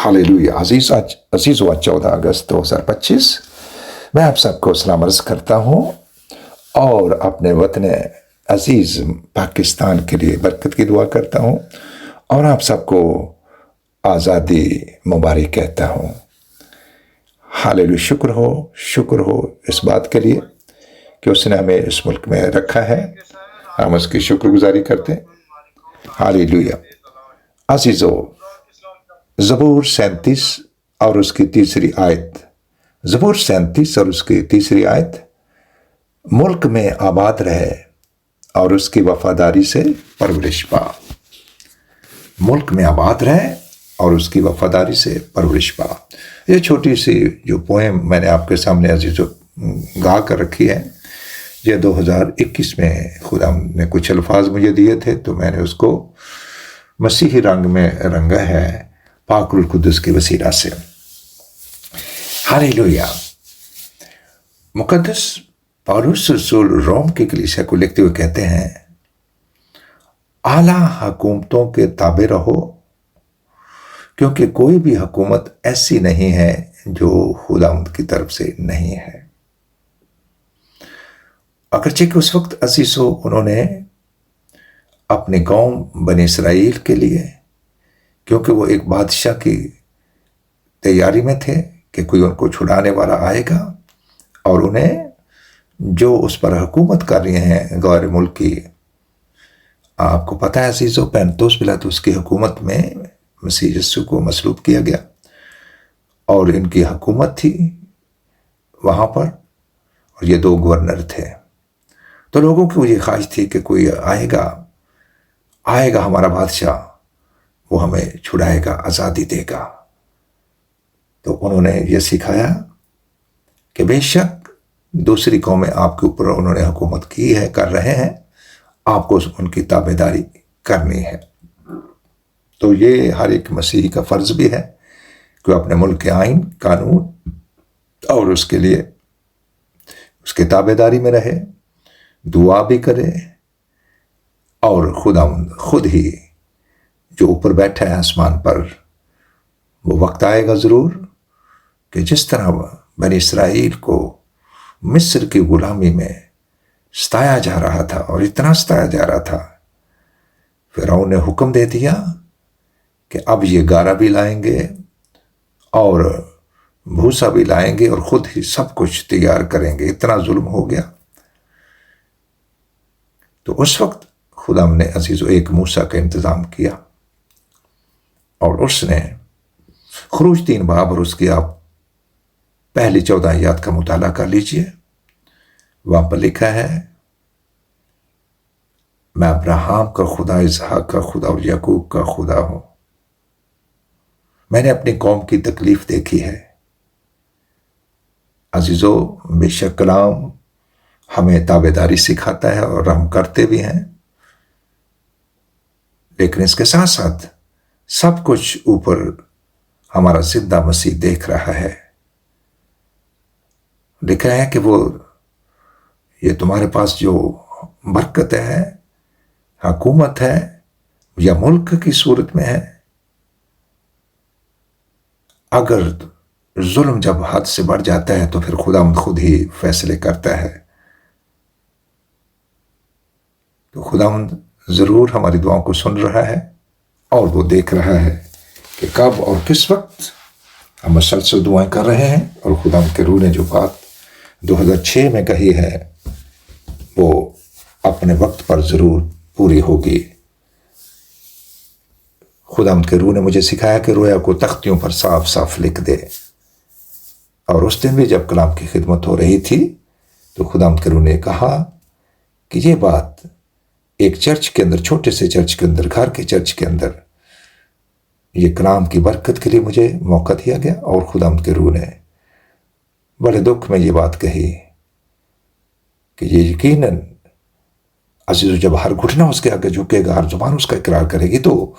Hallelujah. अजीज व 14 अगस्त 2025 मैं आप सबको सलाम अर्ज करता हूँ और अपने वतन अजीज पाकिस्तान के लिए बरकत की दुआ करता हूँ और आप सबको आज़ादी मुबारक कहता हूँ। हालेलुया। शुक्र हो इस बात के लिए कि उसने हमें इस मुल्क में रखा है, हम उसकी शुक्रगुजारी करते हैं। हालेलुया। अजीजो, ज़बूर 37 और उसकी तीसरी आयत, ज़बूर 37 और उसकी तीसरी आयत, मुल्क में आबाद रहे और उसकी वफादारी से परवरिश पा। मुल्क में आबाद रहे और उसकी वफादारी से परवरिश पा। ये छोटी सी जो पोएम मैंने आपके सामने अजीजों गा कर रखी है, ये 2021 में खुदा ने कुछ अल्फाज मुझे दिए थे तो मैंने उसको मसीही रंग में रंगा है पाक रूह कुद्दुस के वसीला से। हालेलुया। मुकद्दस पौलुस रसूल रोम की कलीसिया को लिखते हुए कहते हैं, आला हुकूमतों के ताबे रहो, क्योंकि कोई भी हुकूमत ऐसी नहीं है जो खुदावंद की तरफ से नहीं है। अगरचे कि उस वक्त अजीजों उन्होंने अपने कौम बनी इसराइल के लिए, क्योंकि वो एक बादशाह की तैयारी में थे कि कोई उनको छुड़ाने वाला आएगा और उन्हें जो उस पर हुकूमत कर रहे हैं गैर मुल्की, आपको पता है अजीजों, पैंतोस पिलातुस की हुकूमत में मसीह यीशु को मसलूब किया गया और इनकी हुकूमत थी वहाँ पर और ये 2 गवर्नर थे। तो लोगों की ये ख्वाहिश थी कि कोई आएगा हमारा बादशाह, वो हमें छुड़ाएगा, आज़ादी देगा। तो उन्होंने ये सिखाया कि बेशक दूसरी कौमें आपके ऊपर उन्होंने हुकूमत की है, कर रहे हैं, आपको उनकी ताबेदारी करनी है। तो ये हर एक मसीही का फ़र्ज़ भी है कि अपने मुल्क के आइन कानून और उसके लिए उसके ताबेदारी में रहे, दुआ भी करे और खुदावंद खुद ही जो ऊपर बैठा है आसमान पर, वो वक्त आएगा ज़रूर कि जिस तरह बनी इसराइल को मिस्र की गुलामी में सताया जा रहा था और इतना सताया जा रहा था, फ़िरौन ने हुक्म दे दिया कि अब ये गारा भी लाएंगे और भूसा भी लाएंगे और ख़ुद ही सब कुछ तैयार करेंगे। इतना जुल्म हो गया। तो उस वक्त खुदा ने अजीज़ों एक मूसा का इंतज़ाम किया और उसने खुरूज 3 बाब और उसकी आप पहली 14 आयत का मुताला कर लीजिए। वहाँ पर लिखा है, मैं अब्राहम का खुदा, इसहाक का खुदा और याकूब का खुदा हूँ। मैंने अपनी कौम की तकलीफ देखी है। अजीज़ों, बेशक कलाम हमें ताबेदारी सिखाता है और हम करते भी हैं, लेकिन इसके साथ साथ सब कुछ ऊपर हमारा जिंदा मसीह देख रहा है। लिखा है कि वो ये तुम्हारे पास जो बरकत है, हुकूमत है या मुल्क की सूरत में है, अगर जुल्म जब हद से बढ़ जाता है तो फिर खुदा खुद ही फैसले करता है। तो खुदावंद ज़रूर हमारी दुआओं को सुन रहा है और वो देख रहा है कि कब और किस वक्त हम मुसलसल दुआएं कर रहे हैं और खुदावंद के रूह ने जो बात 2006 में कही है वो अपने वक्त पर ज़रूर पूरी होगी। खुदावंद के रूह ने मुझे सिखाया कि रोया को तख्तियों पर साफ साफ लिख दे। और उस दिन भी जब कलाम की खिदमत हो रही थी तो खुदावंद के रूह ने कहा कि ये बात एक चर्च के अंदर, छोटे से चर्च के अंदर, घर के चर्च के अंदर, ये कलाम की बरकत के लिए मुझे मौका दिया गया। और खुदावंद के रूह ने बड़े दुख में ये बात कही कि ये यकीनन अजीज़ जब हर घुटना उसके आगे झुकेगा, हर जुबान उसका इकरार करेगी, तो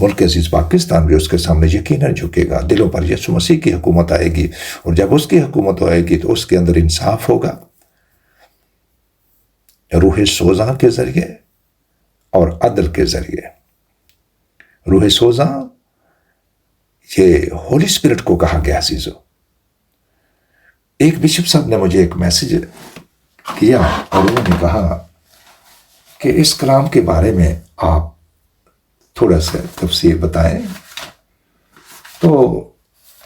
मुल्क अजीज़ पाकिस्तान भी उसके सामने यकीनन झुकेगा। दिलों पर यीशु मसीह की हुकूमत आएगी और जब उसकी हुकूमत आएगी तो उसके अंदर इंसाफ होगा, रूह सोजा के ज़रिए और अदल के ज़रिए। रूह सोजा یہ ہولی اسپرٹ کو کہا گیا عزیزو. ایک بشپ صاحب نے مجھے ایک میسج کیا اور انہوں نے کہا کہ اس کلام کے بارے میں آپ تھوڑا سا تفصیل بتائیں. تو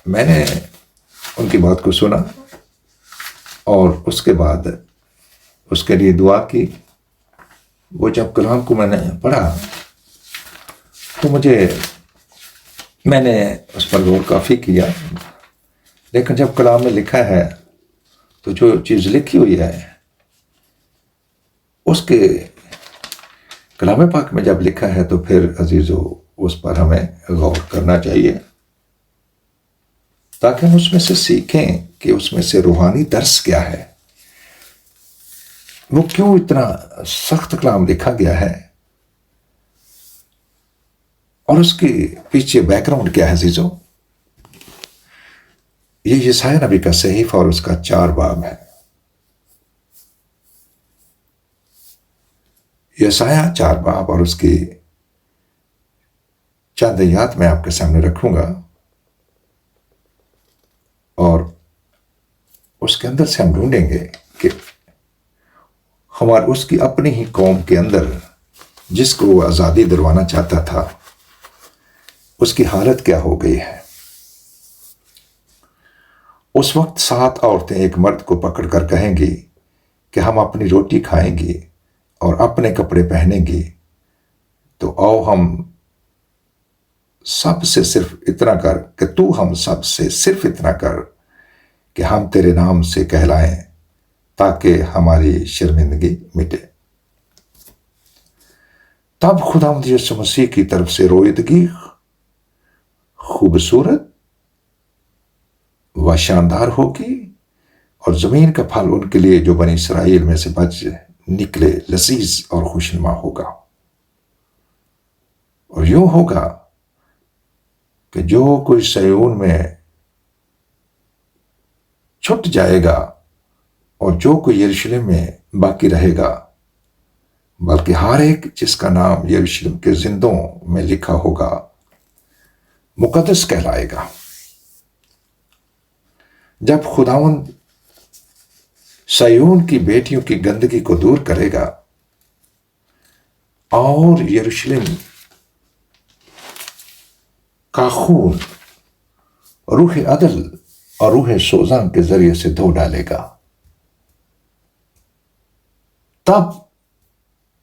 میں نے ان کی بات کو سنا اور اس کے بعد اس کے لیے دعا کی. وہ جب کلام کو میں نے پڑھا تو میں نے اس پر غور کافی کیا، لیکن جب کلام میں لکھا ہے تو جو چیز لکھی ہوئی ہے اس کے کلام پاک میں جب لکھا ہے تو پھر عزیزو اس پر ہمیں غور کرنا چاہیے تاکہ ہم اس میں سے سیکھیں کہ اس میں سے روحانی درس کیا ہے، وہ کیوں اتنا سخت کلام لکھا گیا ہے اور اس کے پیچھے بیک گراؤنڈ کیا ہے عزیزو. یہ یسایہ نبی کا صحیفہ اور اس کا 4 باب ہے. یسایہ 4 باب اور اس کی چند آیات میں آپ کے سامنے رکھوں گا اور اس کے اندر سے ہم ڈھونڈیں گے کہ اس کی اپنی ہی قوم کے اندر جس کو وہ آزادی دلوانا چاہتا تھا اس کی حالت کیا ہو گئی ہے. اس وقت 7 عورتیں ایک مرد کو پکڑ کر کہیں گی کہ ہم اپنی روٹی کھائیں گی اور اپنے کپڑے پہنیں گی، تو آؤ ہم سب سے صرف اتنا کر کہ تو ہم سب سے صرف اتنا کر کہ ہم تیرے نام سے کہلائیں تاکہ ہماری شرمندگی مٹے. تب خداوند یسوع مسیح کی طرف سے رویدگی خوبصورت و شاندار ہوگی اور زمین کا پھل ان کے لیے جو بنی اسرائیل میں سے بچ نکلے لذیذ اور خوشنما ہوگا. اور یوں ہوگا کہ جو کوئی صیون میں چھٹ جائے گا اور جو کوئی یروشلم میں باقی رہے گا، بلکہ ہر ایک جس کا نام یروشلم کے زندوں میں لکھا ہوگا مقدس کہلائے گا. جب خداوند صیون کی بیٹیوں کی گندگی کو دور کرے گا اور یروشلم کا خون روح عدل اور روح سوزان کے ذریعے سے دھو ڈالے گا، تب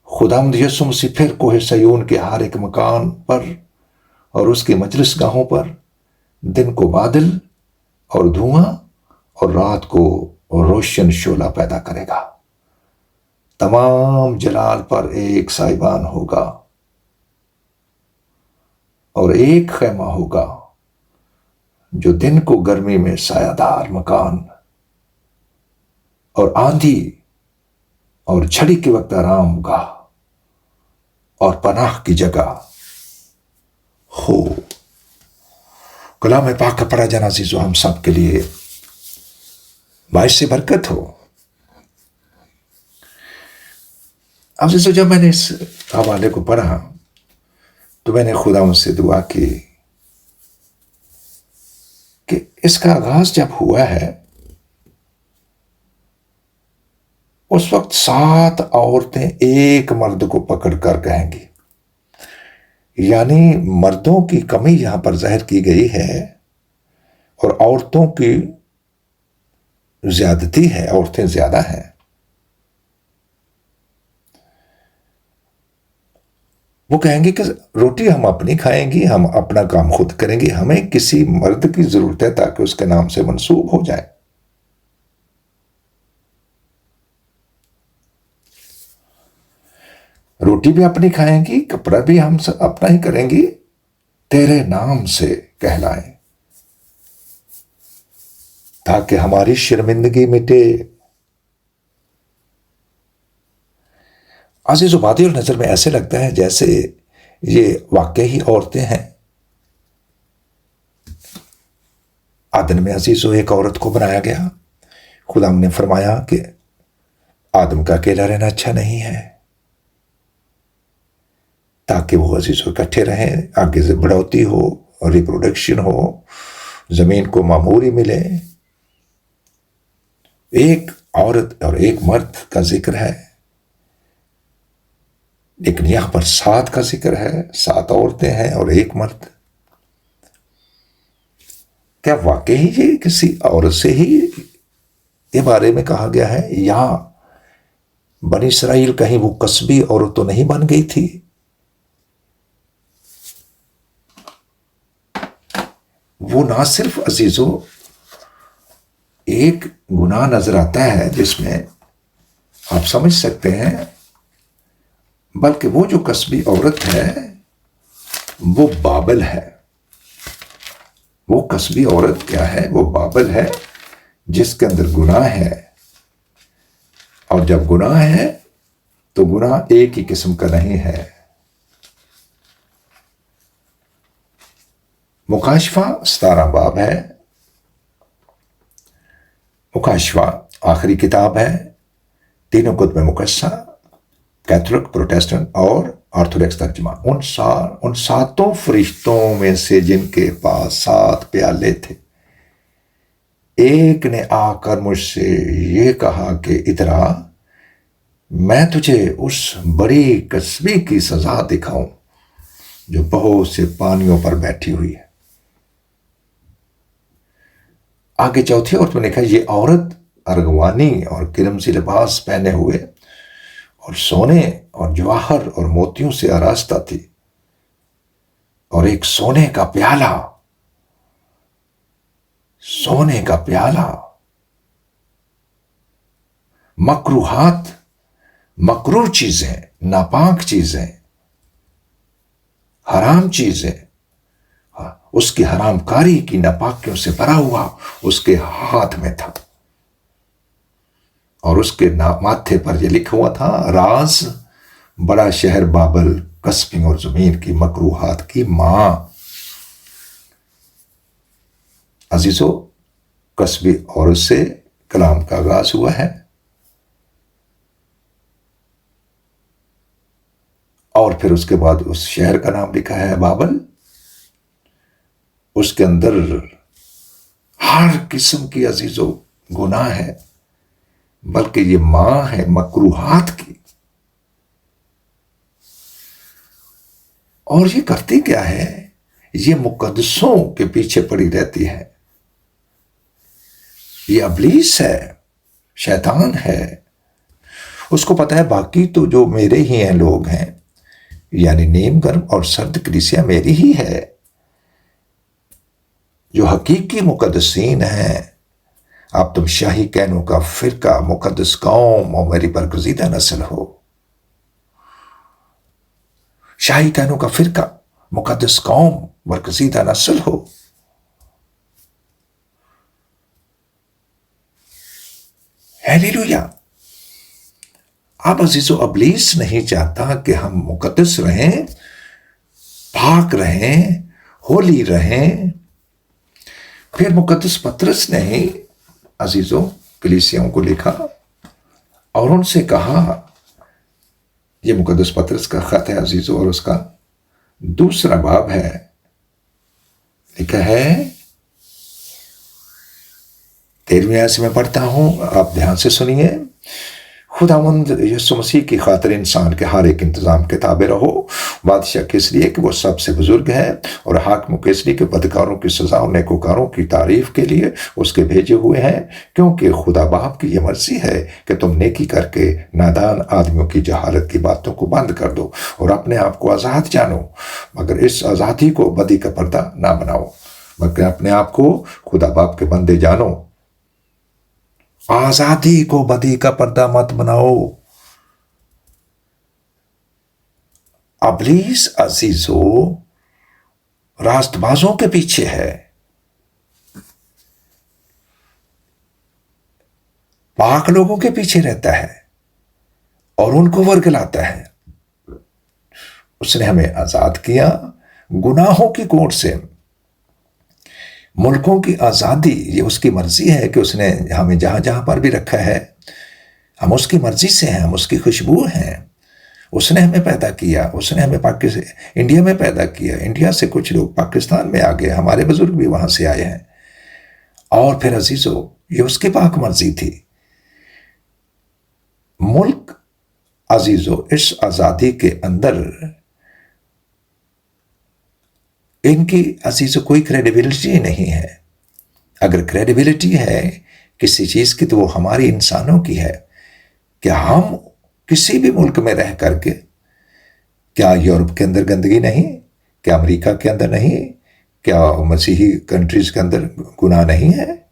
خداوند یسوع مسیح پھر کوہ صیون کے ہر ایک مکان پر اور اس کے مجلس گاہوں پر دن کو بادل اور دھواں اور رات کو روشن شعلہ پیدا کرے گا. تمام جلال پر ایک سائبان ہوگا اور ایک خیمہ ہوگا جو دن کو گرمی میں سایہ دار مکان اور آندھی اور جھڑی کے وقت آرام گاہ اور پناہ کی جگہ ہو. کلام پاک کا پڑھا جانا عزیزو ہم سب کے لیے باعث برکت ہو. اب عزیزو جب میں نے اس حوالے کو پڑھا تو میں نے خدا ان سے دعا کی کہ اس کا آغاز جب ہوا ہے اس وقت 7 عورتیں ایک مرد کو پکڑ کر کہیں گی، یعنی مردوں کی کمی یہاں پر ظاہر کی گئی ہے اور عورتوں کی زیادتی ہے، عورتیں زیادہ ہیں. وہ کہیں گے کہ روٹی ہم اپنی کھائیں گی، ہم اپنا کام خود کریں گے، ہمیں کسی مرد کی ضرورت ہے تاکہ اس کے نام سے منسوب ہو جائے. روٹی بھی اپنی کھائیں گی، کپڑا بھی ہم اپنا ہی کریں گی، تیرے نام سے کہلائیں تاکہ ہماری شرمندگی مٹے. عزیز و بادی اور نظر میں ایسے لگتا ہے جیسے یہ واقعی عورتیں ہیں. آدم میں عزیزو ایک عورت کو بنایا گیا. خدا نے فرمایا کہ آدم کا اکیلا رہنا اچھا نہیں ہے تاکہ وہ عزیزو اکٹھے رہیں، آگے سے بڑھوتی ہو، ریپروڈکشن ہو، زمین کو معموری ملے. ایک عورت اور ایک مرد کا ذکر ہے، لیکن یہاں پر 7 کا ذکر ہے، 7 عورتیں ہیں اور ایک مرد. کیا واقعی یہ کسی عورت سے ہی یہ بارے میں کہا گیا ہے، یا بنی اسرائیل کہیں وہ قصبی عورت تو نہیں بن گئی تھی؟ وہ نہ صرف عزیزو ایک گناہ نظر آتا ہے جس میں آپ سمجھ سکتے ہیں، بلکہ وہ جو قصبی عورت ہے وہ بابل ہے. وہ قصبی عورت کیا ہے؟ وہ بابل ہے جس کے اندر گناہ ہے. اور جب گناہ ہے تو گناہ ایک ہی قسم کا نہیں ہے. مکاشفہ 17 باب ہے. مکاشفہ آخری کتاب ہے تینوں کتب مقدسہ، کیتھولک، پروٹیسٹنٹ اور آرتھوڈکس ترجمہ. ان 7 فرشتوں میں سے جن کے پاس 7 پیالے تھے، ایک نے آ کر مجھ سے یہ کہا کہ ادھر آ، میں تجھے اس بڑی قصبی کی سزا دکھاؤں جو بہت سے پانیوں پر بیٹھی ہوئی ہے. آگے چوتھی عورت میں لکھا، یہ عورت ارغوانی اور کرمزی لباس پہنے ہوئے اور سونے اور جواہر اور موتیوں سے آراستہ تھی، اور ایک سونے کا پیالہ مکروہ چیزیں، ناپاک چیزیں، حرام چیزیں، اس کی حرام کاری کی ناپاکیوں سے بھرا ہوا اس کے ہاتھ میں تھا. اور اس کے ماتھے پر یہ لکھا ہوا تھا، راز بڑا شہر بابل، قصبی اور زمین کی مکروہات کی ماں. عزیزو، قصبی عورت سے کلام کا آغاز ہوا ہے، اور پھر اس کے بعد اس شہر کا نام لکھا ہے بابل. اس کے اندر ہر قسم کی عزیزو گناہ ہے، بلکہ یہ ماں ہے مکروہات کی. اور یہ کرتی کیا ہے؟ یہ مقدسوں کے پیچھے پڑی رہتی ہے. یہ ابلیس ہے، شیطان ہے. اس کو پتا ہے باقی تو جو میرے ہی ہیں لوگ ہیں، یعنی نیم گرم اور سرد کلیسیا میری ہی ہے. جو حقیقی مقدسین ہیں، اب تم شاہی کہنوں کا فرقہ، مقدس قوم اور میری برگزیدہ نسل ہو. شاہی کہنوں کا فرقہ، مقدس قوم، برگزیدہ نسل ہو. ہیلیلویا. اب عزیزو، ابلیس نہیں چاہتا کہ ہم مقدس رہیں، پاک رہیں، ہولی رہیں. پھر مقدس پطرس نے ہی عزیزو کلیسیوں کو لکھا اور ان سے کہا، یہ مقدس پطرس کا خط ہے عزیزو، اور اس کا 2 باب ہے. لکھا ہے 13ویں آیت سے میں پڑھتا ہوں، آپ دھیان سے سنیے. خداوند یسوع مسیح کی خاطر انسان کے ہر ایک انتظام کے تابع رہو، بادشاہ کے اس لیے کہ وہ سب سے بزرگ ہے، اور حاکموں کے اس لیے کہ بدکاروں کی سزا اور نیکوکاروں کی تعریف کے لیے اس کے بھیجے ہوئے ہیں. کیونکہ خدا باپ کی یہ مرضی ہے کہ تم نیکی کر کے نادان آدمیوں کی جہالت کی باتوں کو بند کر دو اور اپنے آپ کو آزاد جانو، مگر اس آزادی کو بدی کا پردہ نہ بناؤ، مگر اپنے آپ کو خدا باپ کے بندے جانو. آزادی کو بدی کا پردہ مت بناؤ. ابلیس عزیزو راست بازوں کے پیچھے ہے، پاک لوگوں کے پیچھے رہتا ہے اور ان کو ورگلاتا ہے. اس نے ہمیں آزاد کیا گناہوں کی کوٹ سے، ملکوں کی آزادی. یہ اس کی مرضی ہے کہ اس نے ہمیں جہاں جہاں پر بھی رکھا ہے، ہم اس کی مرضی سے ہیں، ہم اس کی خوشبو ہیں. उसने हमें पैदा किया, उसने हमें पाकिस्तान इंडिया में पैदा किया, इंडिया से कुछ लोग पाकिस्तान में आ गए, हमारे बुजुर्ग भी वहां से आए हैं। और फिर अजीजों, ये उसकी पाक मर्जी थी। मुल्क अजीजों, इस आज़ादी के अंदर इनकी अजीजों कोई क्रेडिबिलिटी नहीं है। अगर क्रेडिबिलिटी है किसी चीज़ की तो वो हमारी इंसानों की है। क्या हम किसी भी मुल्क में रह करके, क्या यूरोप के अंदर गंदगी नहीं, क्या अमेरिका के अंदर नहीं, क्या मसीही कंट्रीज के अंदर गुनाह नहीं है?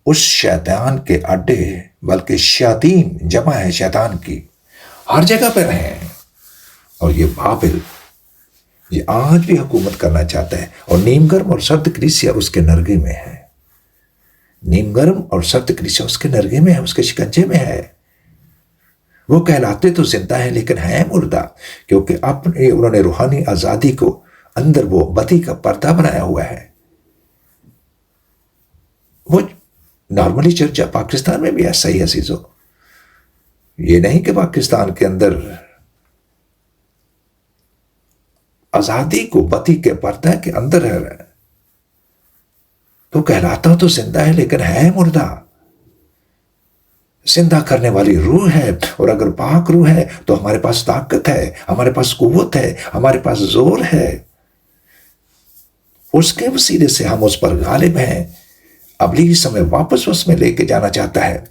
उस शैतान के अड्डे, बल्कि शयातीन जमा है शैतान की, हर जगह पर हैं। और ये बाबिल, ये आज भी हुकूमत करना चाहता है। और नीमगर्म और सर्द कलीसिया उसके नरगे में है। नीमगर्म और सर्द कलीसिया उसके नरगे में है, उसके शिकंजे में है। वो कहलाते तो जिंदा है लेकिन है मुर्दा, क्योंकि अपने उन्होंने रूहानी आज़ादी को अंदर वो बदी का पर्दा बनाया हुआ है। वो नॉर्मली चर्चा पाकिस्तान में भी ऐसा ही अजीजों। ये नहीं कि पाकिस्तान के अंदर आज़ादी को बदी के पर्दा के अंदर है, तो कहलाता तो जिंदा है लेकिन है मुर्दा। जिंदा करने वाली रूह है, और अगर पाक रूह है तो हमारे पास ताकत है, हमारे पास कुव्वत है, हमारे पास जोर है। उसके वसीले से हम उस पर गालिब हैं। अबलीस हमें वापस उसमें लेके जाना चाहता है।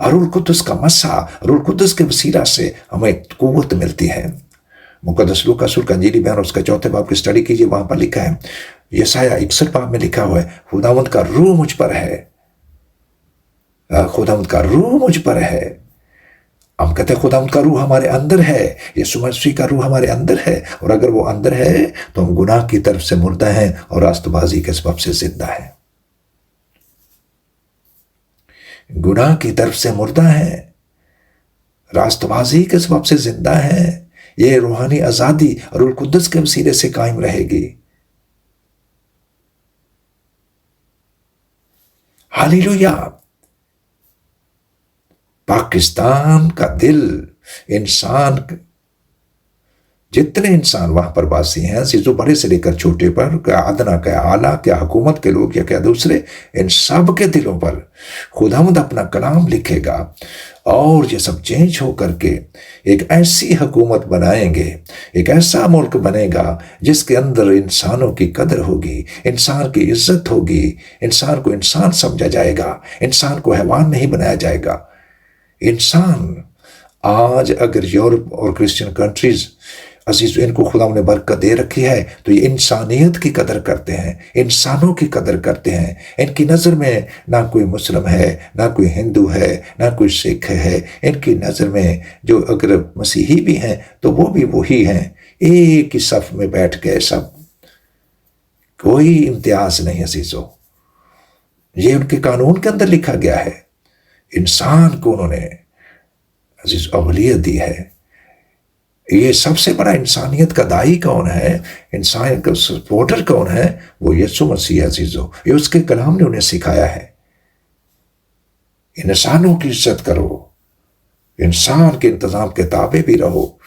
रूह कुद्दुस का मसा, रूह कुद्दुस के वसीला से हमें कुव्वत मिलती है। मुकद्दस लूका सूर का अंजीली बयान उसका 4 बाब की स्टडी कीजिए, वहां पर लिखा है, यशाया 61 बाब में लिखा हुआ है, खुदावंद का रूह मुझ पर है, खुदावंद का रूह मुझ पर है। हम कहते हैं खुदावंद का रूह हमारे अंदर है, यीशु मसीह का रूह हमारे अंदर है। और अगर वो अंदर है तो हम गुनाह की तरफ से मुर्दा हैं और रास्तबाजी के सबब से जिंदा है। गुनाह की तरफ से मुर्दा है, रास्तबाजी के सबब से जिंदा है। ये रूहानी आज़ादी रूह कुद्दुस के वसीले से कायम रहेगी। हालेलुया। पाकिस्तान का दिल, इंसान, जितने इंसान वहां पर वासी हैं, जो बड़े से लेकर छोटे पर, क्या अदना क्या आला, क्या हुकूमत के लोग या क्या दूसरे, इन सब के दिलों पर खुदावंद अपना कलाम लिखेगा। और ये सब चेंज हो करके एक ऐसी हुकूमत बनाएंगे, एक ऐसा मुल्क बनेगा जिसके अंदर इंसानों की कदर होगी, इंसान की इज्जत होगी, इंसान को इंसान समझा जाएगा, इंसान को हैवान नहीं बनाया जाएगा। इंसान आज अगर यूरोप और क्रिश्चियन कंट्रीज अजीज इनको खुदा ने बरकत दे रखी है तो ये इंसानियत की कदर करते हैं, इंसानों की कदर करते हैं। इनकी नज़र में ना कोई मुस्लिम है, ना कोई हिंदू है, ना कोई सिख है। इनकी नज़र में जो अगर मसीही भी हैं तो वो भी वही हैं, एक ही सफ में बैठ गए सब, कोई इम्तियाज नहीं अजीजों। ये उनके कानून के अंदर लिखा गया है। इंसान को उन्होंने अजीज अवलियत दी है। ये सबसे बड़ा इंसानियत का दाई कौन है, इंसान का सपोर्टर कौन है? वो यीशु मसीह अजीजों। ये उसके कलाम ने उन्हें सिखाया है। इंसानों की इज्जत करो, इंसान के इंतजाम के ताबे भी रहो,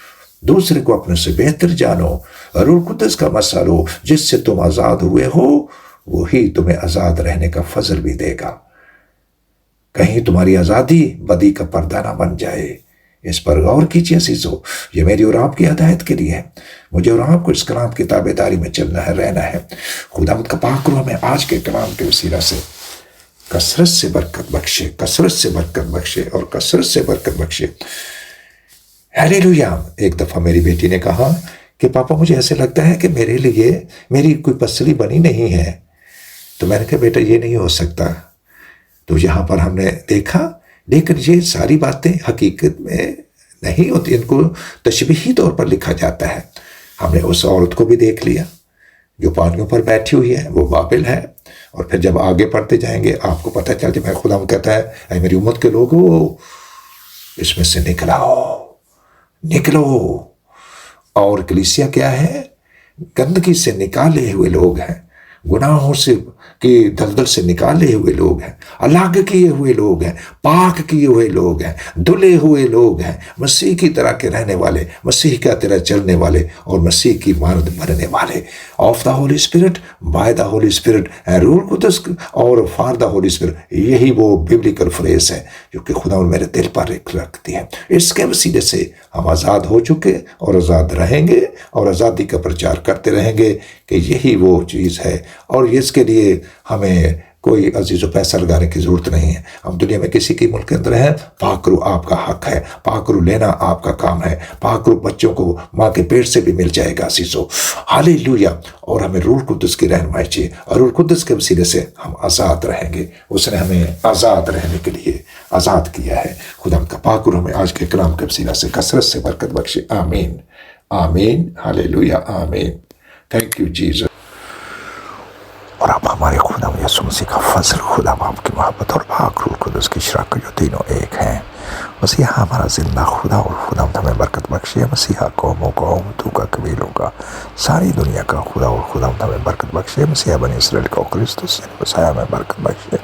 दूसरे को अपने से बेहतर जानो, रूह कुद्दुस का मसा लो, जिससे तुम आज़ाद हुए हो वही तुम्हें आज़ाद रहने का फजल भी देगा। कहीं तुम्हारी आज़ादी बदी का पर्दा ना बन जाए। इस पर गौर कीजिए अजीजों। ये मेरी और आपकी हिदायत के लिए है। मुझे और आपको इस कलाम की ताबेदारी में चलना है, रहना है। खुदावंद का पाक रूह में आज के कलाम के वसीला से कसरत से बरकत बख्शे, कसरत से बरकत बख्शे और कसरत से बरकत बख्शे। हालेलुया। एक दफ़ा मेरी बेटी ने कहा कि पापा मुझे ऐसे लगता है कि मेरे लिए मेरी कोई पसली बनी नहीं है। तो मैंने कहा बेटा ये नहीं हो सकता। तो यहाँ पर हमने देखा, लेकिन ये सारी बातें हकीकत में नहीं होती, इनको तशबीही तौर पर लिखा जाता है। हमने उस औरत को भी देख लिया जो पानियों पर बैठी हुई है, वो बाबिल है। और फिर जब आगे पढ़ते जाएंगे आपको पता चल जाए, खुदा कहता है ऐ मेरी उम्मत के लोगों, इसमें से निकलो। और कलीसिया क्या है? गंदगी से निकाले हुए लोग हैं। गुनाहों से के दलदल से निकाले हुए लोग हैं, अलग किए हुए लोग हैं, पाक किए हुए लोग हैं, धुले हुए लोग हैं, मसीह की तरह के रहने वाले, मसीह की तरह चलने वाले और मसीह की मानद बनने वाले। Of the holy spirit, by the holy spirit, रूल कुदस और फॉर द होली स्पिरिट, यही वो बिब्लिकल फ्रेज है जो कि खुदा मेरे दिल पर रखती है। इसके वसीले से हम आज़ाद हो चुके और आज़ाद रहेंगे और आज़ादी का प्रचार करते रहेंगे कि यही वो चीज़ है। और इसके लिए हमें कोई अजीज़ पैसा लगाने की ज़रूरत नहीं है। हम दुनिया में किसी के मुल्क के अंदर हैं, पाकरू आपका हक है, पाकरू लेना आपका काम है, पाकरू बच्चों को माँ के पेट से भी मिल जाएगा अजीज़ों, हालेलुया। और हमें रूह कुद्दुस की रहनुमाई चाहिए और रूह कुद्दुस के वसीले से हम आज़ाद रहेंगे। उसने हमें आज़ाद रहने के लिए आज़ाद किया है। खुदा का पाकरू हमें आज के कलाम के वसीला से कसरत से बरकत बख्शे। आमीन आमीन, हालेलुया, आमीन। Thank you Jesus. और अब हमारे खुदा यीशु मसीह का फजल, खुदा बाप की मोहब्बत और पाक रूह कुद्दुस की शराकत जो तीनों एक हैं। मसीहा हमारा जिंदा खुदा और खुदा हमें बरकत बख्शे। मसीहा कौमों का, उम्मतों का, कबीलों का, सारी दुनिया का खुदा और खुदा हमें बरकत बख्शे। मसीहा बनी इसराइल का क्रिस्तुस मसीहा हमें बरकत बख्शे।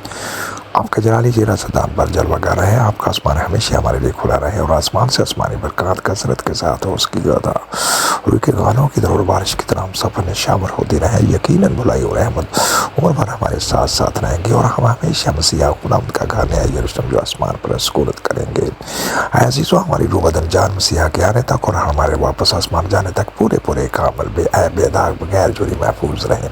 आपका जलाली चेहरा सदान पर जलवागा रहे, आपका आसमान हमेशा हमारे लिए खुला रहे और आसमान से आसमानी बरकत कसरत के साथ हो उसकी ज़्यादा रूह के गानों की तरह बारिश की तरह हम सफ़र में शामिल होती रहे। यकीनन भलाई और रहमत उम्र भर हमारे साथ साथ रहेंगे और हम हमेशा मसीहा खुदावंद का घर है यरूशलेम जो आसमान पर सुकूनत करेंगे। अज़ीज़ों, हमारी रूह बदन जान मसीहा के आने तक और हमारे वापस आसमान जाने तक पूरे पूरे कामल बेदाग बगैर जुड़ी महफूज रहें।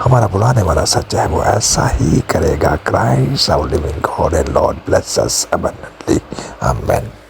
हमारा बुलाने वाला सच्चा है, वो ऐसा ही करेगा। Christ our living God and Lord bless us abundantly. Amen.